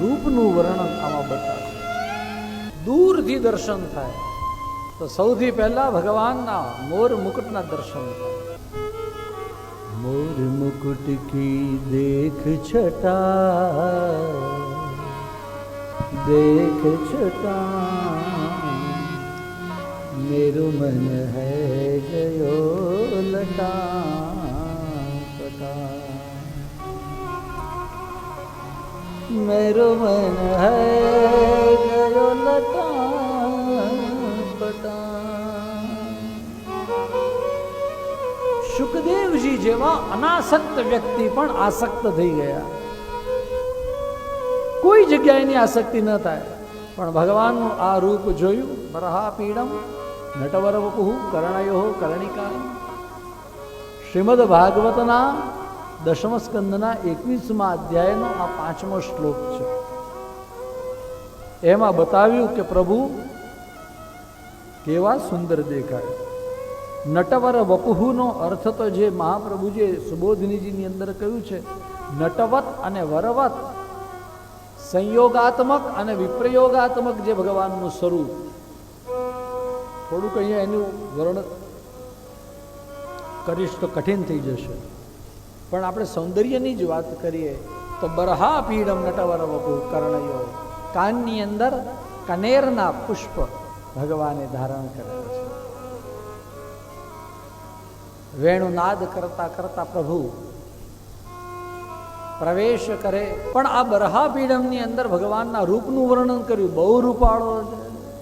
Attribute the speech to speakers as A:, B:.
A: રૂપનું વર્ણન આમાં બતાવ્યું. દૂરથી દર્શન થાય તો સૌથી પહેલા ભગવાનના મોર મુકુટના દર્શન થાય.
B: मोर मुकुट की देख छटा, देख छटा, मेरु मन है गयो लटा पटा, मेरु मन है गयो लटा पटा.
A: સુખદેવજી જેવા અનાસક્ત વ્યક્તિ પણ આસક્ત થઈ ગયા. કોઈ જગ્યાએ એની આસક્તિ ન થાય, પણ ભગવાનનું આ રૂપ જોયું. બરહાપીડમ નટવર વપુઃ કર્ણયો કર્ણિકા. શ્રીમદ ભાગવતના 10મ સ્કંદના 21મા અધ્યાયનો આ 5મો શ્લોક છે. એમાં બતાવ્યું કે પ્રભુ કેવા સુંદર દેખાય. નટવર વપુહનો અર્થ તો જે મહાપ્રભુજીએ સુબોધિનીજીની અંદર કહ્યું છે, નટવત અને વરવત સંયોગાત્મક અને વિપ્રયોગાત્મક જે ભગવાનનું સ્વરૂપ. થોડુંક અહીંયા એનું વર્ણન કરીશ તો કઠિન થઈ જશે, પણ આપણે સૌંદર્યની જ વાત કરીએ તો બરહા પીડમ નટવર વપુ કર્ણયો. કાનની અંદર કનેરના પુષ્પ ભગવાને ધારણ કરેલા છે. વેણુનાદ કરતા કરતા પ્રભુ પ્રવેશ કરે. પણ આ બરહાપીડમની અંદર ભગવાનના રૂપનું વર્ણન કર્યું. બહુ રૂપાળો છે.